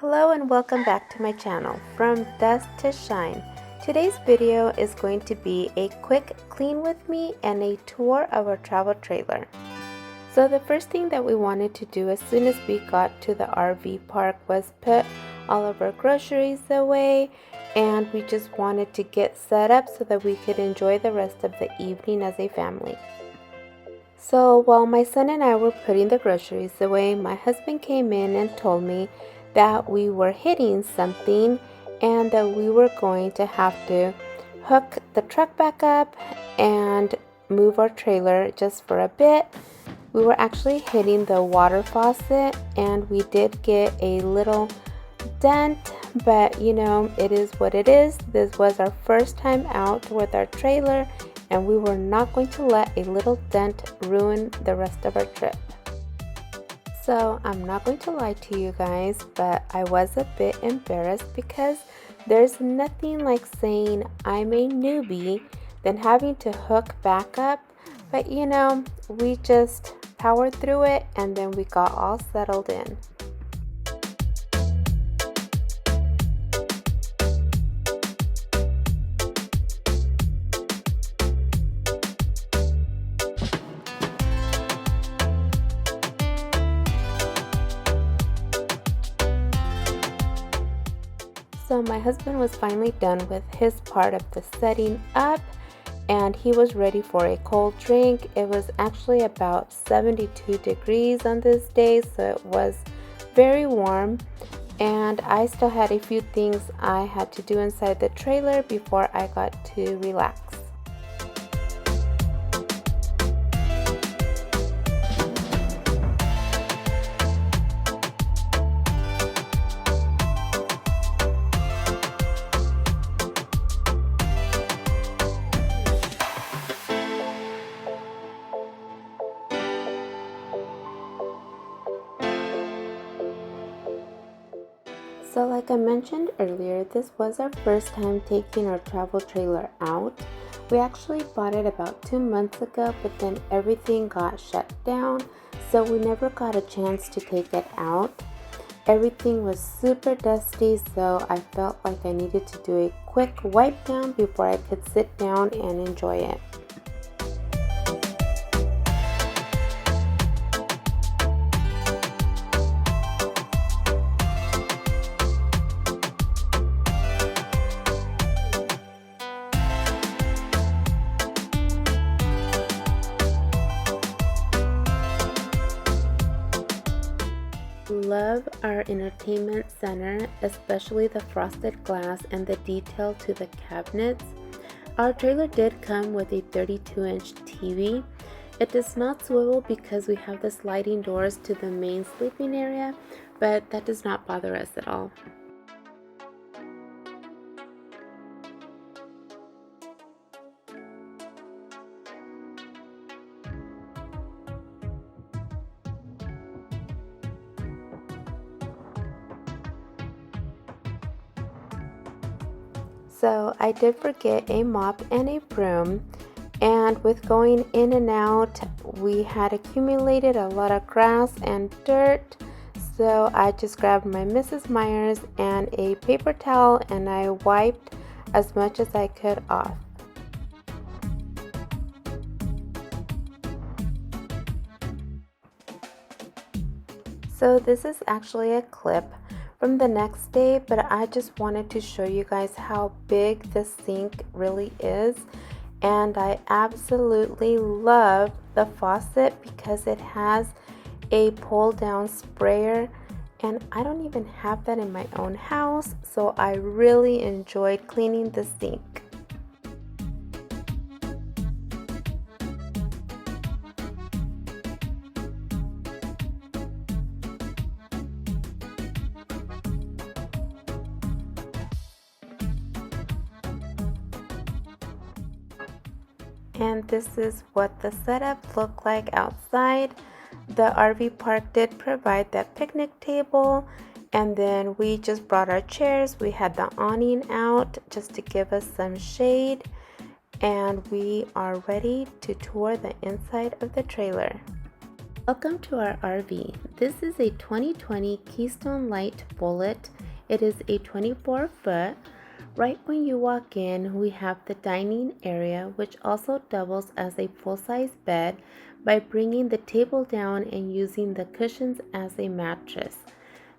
Hello and welcome back to my channel, From Dust to Shine. Today's video is going to be a quick clean with me and a tour of our travel trailer. So the first thing that we wanted to do as soon as we got to the RV park was put all of our groceries away, and we just wanted to get set up so that we could enjoy the rest of the evening as a family. So while my son and I were putting the groceries away, my husband came in and told me that we were hitting something and that we were going to have to hook the truck back up and move our trailer just for a bit. We were actually hitting the water faucet and we did get a little dent, but you know, it is what it is. This was our first time out with our trailer and we were not going to let a little dent ruin the rest of our trip. So I'm not going to lie to you guys, but I was a bit embarrassed because there's nothing like saying I'm a newbie than having to hook back up. But you know, we just powered through it and then we got all settled in. So my husband was finally done with his part of the setting up and he was ready for a cold drink. It was actually about 72 degrees on this day, so it was very warm, and I still had a few things I had to do inside the trailer before I got to relax. So like I mentioned earlier, this was our first time taking our travel trailer out. We actually bought it about 2 months ago, but then everything got shut down, so we never got a chance to take it out. Everything was super dusty, so I felt like I needed to do a quick wipe down before I could sit down and enjoy it. Love our entertainment center, especially the frosted glass and the detail to the cabinets. Our trailer did come with a 32-inch TV. It does not swivel because we have the sliding doors to the main sleeping area, but that does not bother us at all. So I did forget a mop and a broom, and with going in and out, we had accumulated a lot of grass and dirt. So I just grabbed my Mrs. Myers and a paper towel and I wiped as much as I could off. So this is actually a clip from the next day, but I just wanted to show you guys how big the sink really is, and I absolutely love the faucet because it has a pull down sprayer, and I don't even have that in my own house, so I really enjoyed cleaning the sink. And this is what the setup looked like outside. The RV park did provide that picnic table, and then we just brought our chairs. We had the awning out just to give us some shade, and we are ready to tour the inside of the trailer. Welcome to our RV. This is a 2020 Keystone Light Bullet. It is a 24-foot. Right when you walk in, we have the dining area, which also doubles as a full-size bed by bringing the table down and using the cushions as a mattress.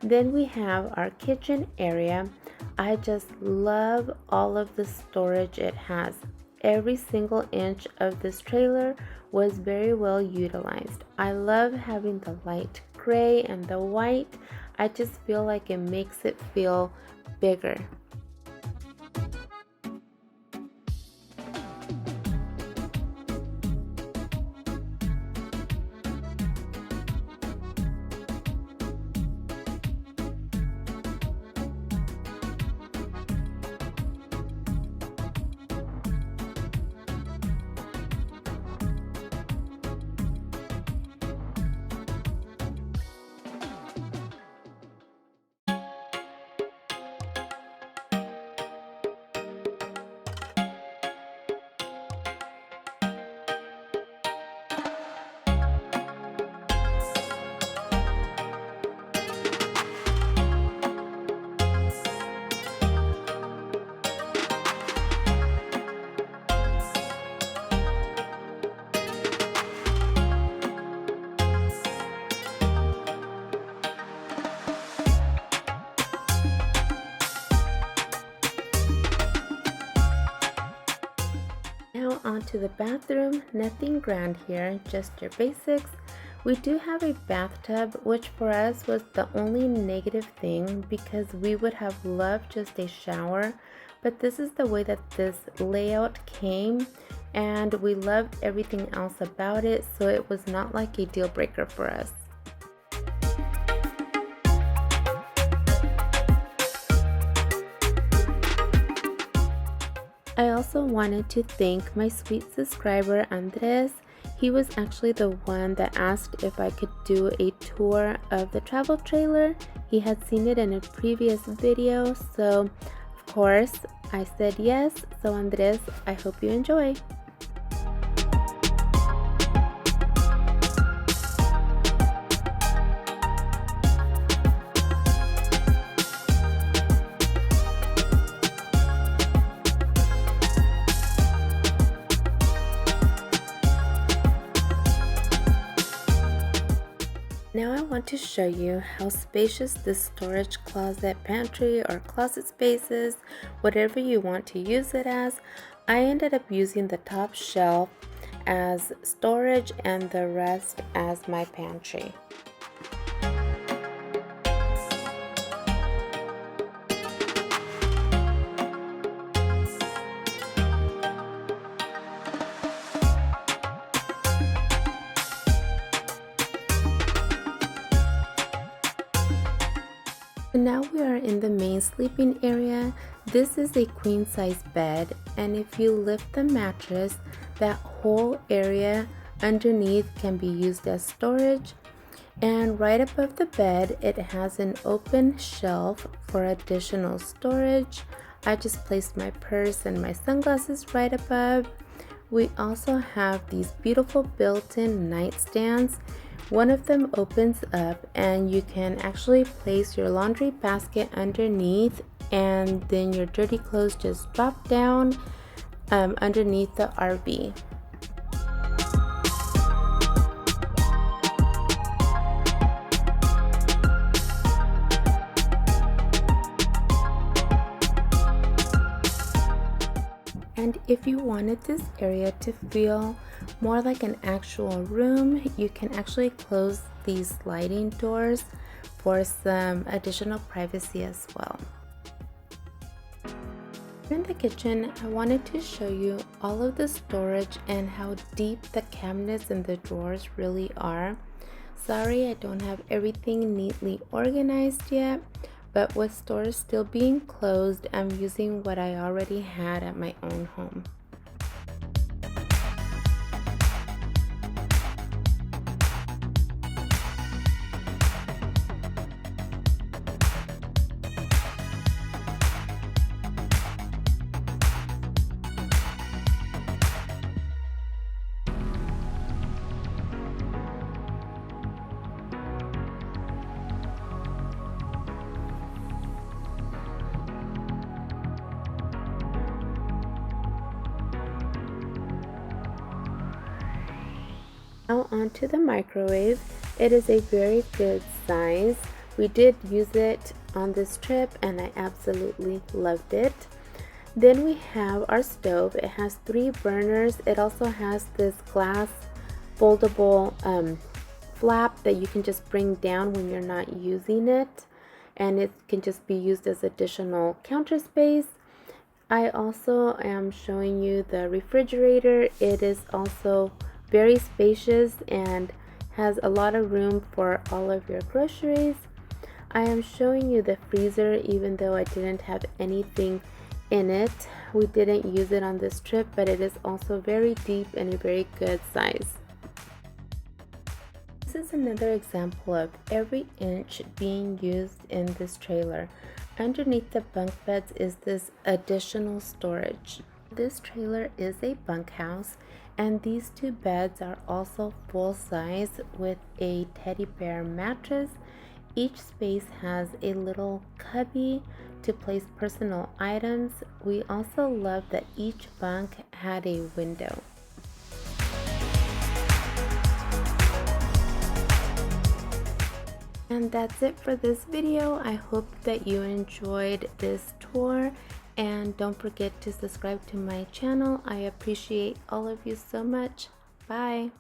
Then we have our kitchen area. I just love all of the storage it has. Every single inch of this trailer was very well utilized. I love having the light gray and the white. I just feel like it makes it feel bigger. Now onto the bathroom. Nothing grand here, just your basics. We do have a bathtub, which for us was the only negative thing because we would have loved just a shower, but this is the way that this layout came and we loved everything else about it, so it was not like a deal breaker for us. I also wanted to thank my sweet subscriber Andres. He was actually the one that asked if I could do a tour of the travel trailer. He had seen it in a previous video, so of course I said yes. So Andres, I hope you enjoy. Now I want to show you how spacious this storage closet, pantry, or closet space is, whatever you want to use it as. I ended up using the top shelf as storage and the rest as my pantry. Now we are in the main sleeping area. This is a queen size bed, and if you lift the mattress, that whole area underneath can be used as storage. And right above the bed, it has an open shelf for additional storage. I just placed my purse and my sunglasses right above. We also have these beautiful built-in nightstands. One of them opens up and you can actually place your laundry basket underneath, and then your dirty clothes just drop down underneath the RV. And if you wanted this area to feel more like an actual room, you can actually close these sliding doors for some additional privacy as well. In the kitchen, I wanted to show you all of the storage and how deep the cabinets and the drawers really are. Sorry, I don't have everything neatly organized yet, but with stores still being closed, I'm using what I already had at my own home. Now onto the microwave. It is a very good size. We did use it on this trip and I absolutely loved it. Then we have our stove. It has 3 burners. It also has this glass foldable flap that you can just bring down when you're not using it, and it can just be used as additional counter space. I also am showing you the refrigerator. It is also very spacious and has a lot of room for all of your groceries. I am showing you the freezer even though I didn't have anything in it. We didn't use it on this trip, but it is also very deep and a very good size. This is another example of every inch being used in this trailer. Underneath the bunk beds is this additional storage. This trailer is a bunk house, and these 2 beds are also full size with a teddy bear mattress. Each space has a little cubby to place personal items. We also love that each bunk had a window. And that's it for this video. I hope that you enjoyed this tour, and don't forget to subscribe to my channel. I appreciate all of you so much. Bye.